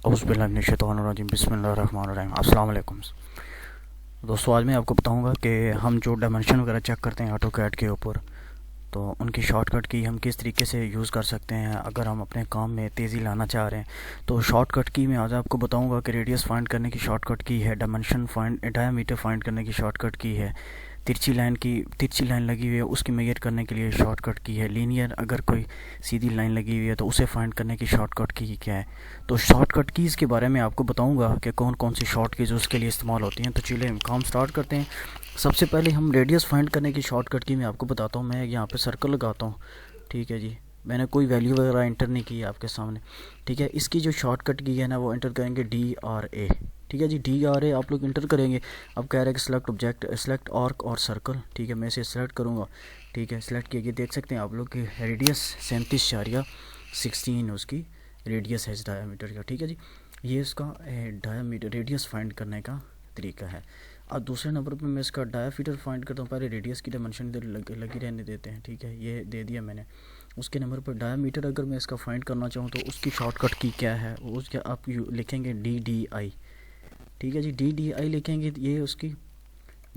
औज़ुबिल्लाहिमिनश्शैतानिर्रजीम बिस्मिल्लाहिर्रहमानिर्रहीम। अस्सलाम वालेकुम दोस्तों, आज मैं आपको बताऊंगा कि हम जो डायमेंशन वगैरह चेक करते हैं ऑटोकैड के ऊपर, तो उनकी शॉर्टकट की हम किस तरीके से यूज़ कर सकते हैं अगर हम अपने काम में तेज़ी लाना चाह रहे हैं। तो शॉर्टकट की मैं आज आपको बताऊंगा कि रेडियस फाइंड करने की शॉर्टकट की है, डायमेंशन फाइंड डायमीटर फाइंड करने की शॉर्टकट की है, तिरछी लाइन लगी हुई है उसकी मेजर करने के लिए शॉर्टकट की है, लीनियर अगर कोई सीधी लाइन लगी हुई है तो उसे फाइंड करने की शॉर्टकट की क्या है। तो शॉर्टकट कीज़ के बारे में आपको बताऊंगा कि कौन कौन सी शॉर्ट कीज़ उसके लिए इस्तेमाल होती हैं। तो चलिए हम काम स्टार्ट करते हैं। सबसे पहले हम रेडियस फाइंड करने की शॉर्टकट की मैं आपको बताता हूँ। मैं यहाँ पे सर्कल लगाता हूँ, ठीक है जी। मैंने कोई वैल्यू वगैरह इंटर नहीं की है आपके सामने, ठीक है। इसकी जो शॉर्टकट की है ना वो इंटर करेंगे DRA, ठीक है जी। DRA आप लोग इंटर करेंगे। अब कह रहे हैं कि सिलेक्ट ऑब्जेक्ट, सिलेक्ट आर्क और सर्कल, ठीक है। मैं इसे सिलेक्ट करूँगा, ठीक है। सिलेक्ट किया, देख सकते हैं आप लोग कि रेडियस 37.16 उसकी रेडियस है इस डायमीटर का, ठीक है जी। ये इसका डायमीटर रेडियस फाइंड करने का तरीका है। अब दूसरे नंबर पर मैं इसका डायामीटर फाइंड करता हूँ। पहले रेडियस की डायमेंशन इधर लगी रहने देते हैं, ठीक है। ये दे दिया मैंने। उसके नंबर पर डायामीटर अगर मैं इसका फाइंड करना चाहूँ तो उसकी शॉर्टकट की क्या है, उसके आप लिखेंगे DDI, ठीक है जी। DDI लिखेंगे, ये उसकी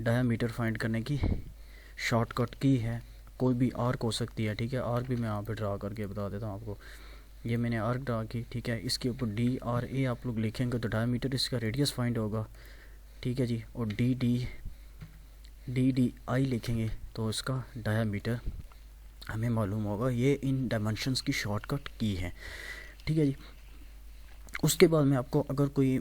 डायामीटर फाइंड करने की शॉर्टकट की है। कोई भी आर्क हो सकती है, ठीक है। आर्क भी मैं यहाँ पे ड्रा करके बता देता हूँ आपको। ये मैंने आर्क ड्रा की, ठीक है। इसके ऊपर DRA आप लोग लिखेंगे तो डायमीटर इसका रेडियस फाइंड होगा, ठीक है जी। और DDI लिखेंगे तो इसका डायमीटर हमें मालूम होगा। ये इन डायमेंशंस की शॉर्टकट की है, ठीक है जी। उसके बाद में आपको अगर कोई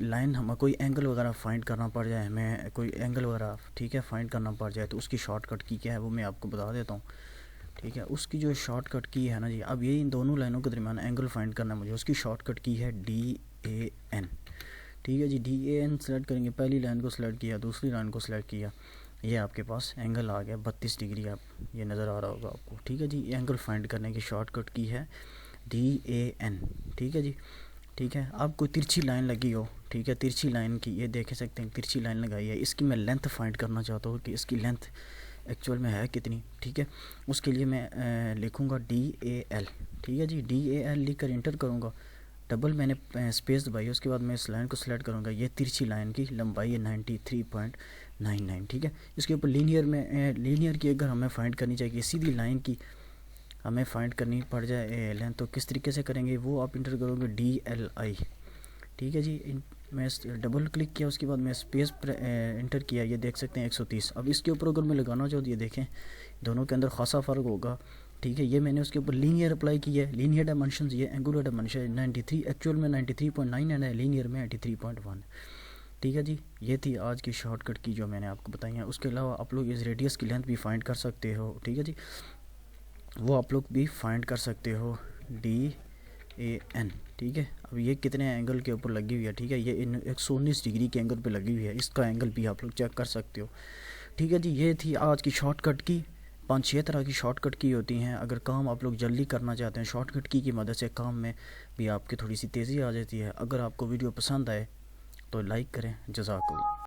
लाइन हमें कोई एंगल वगैरह फाइंड करना पड़ जाए, हमें कोई एंगल वगैरह, ठीक है, फाइंड करना पड़ जाए तो उसकी शॉर्टकट की क्या है वो मैं आपको बता देता हूँ, ठीक है। उसकी जो शॉर्टकट की है ना जी, अब ये इन दोनों लाइनों के दरमियान एंगल फाइंड करना है मुझे। उसकी शॉर्टकट की है DAN, ठीक है जी। DAN सेलेक्ट करेंगे, पहली लाइन को सिलेक्ट किया, दूसरी लाइन को सिलेक्ट किया, ये आपके पास एंगल आ गया 32 डिग्री। आप ये नज़र आ रहा होगा आपको, ठीक है जी। एंगल फाइंड करने की शॉर्टकट की है DAN, ठीक है जी, ठीक है। अब कोई तिरछी लाइन लगी हो, ठीक है, तिरछी लाइन की ये देख सकते हैं तिरछी लाइन लगाई है, इसकी मैं लेंथ फाइंड करना चाहता हूँ कि इसकी लेंथ एक्चुअल में है कितनी, ठीक है। उसके लिए मैं लिखूँगा DAL, ठीक है जी। DAL लिख कर इंटर करूँगा, डबल मैंने स्पेस दबाई, उसके बाद मैं इस लाइन को सिलेक्ट करूँगा। ये तिरछी लाइन की लंबाई है 93.99, ठीक है। इसके ऊपर लीनियर की अगर हमें फाइंड करनी चाहिए, सीधी लाइन की हमें फाइंड करनी पड़ जाए लेंथ, तो किस तरीके से करेंगे वो आप इंटर करोगे DLI, ठीक है जी। मैं डबल क्लिक किया, उसके बाद मैं स्पेस पर इंटर किया, ये देख सकते हैं 130। अब इसके ऊपर अगर मैं लगाना चाहूँ तो ये देखें दोनों के अंदर खासा फ़र्क होगा, ठीक है। ये मैंने उसके ऊपर लीनियर अप्लाई किया है, लीनियर डायमेंशन, ये एंगुलर डायमेंशन 93, एक्चुअल में 93.9 है, लीनियर में 83.1, ठीक है जी। ये थी आज की शॉर्टकट की जो मैंने आपको बताई है। उसके अलावा आप लोग इस रेडियस की लेंथ भी फाइंड कर सकते हो, ठीक है जी, वो आप लोग भी फाइंड कर सकते हो DAN, ठीक है। अब ये कितने एंगल के ऊपर लगी हुई है, ठीक है। ये 119 डिग्री के एंगल पे लगी हुई है, इसका एंगल भी आप लोग चेक कर सकते हो, ठीक है जी। ये थी आज की शॉर्टकट की। 5-6 तरह की शॉर्टकट की होती हैं। अगर काम आप लोग जल्दी करना चाहते हैं, शॉर्टकट की मदद से काम में भी आपकी थोड़ी सी तेज़ी आ जाती है। अगर आपको वीडियो पसंद आए तो लाइक करें। जज़ाकल्लाह।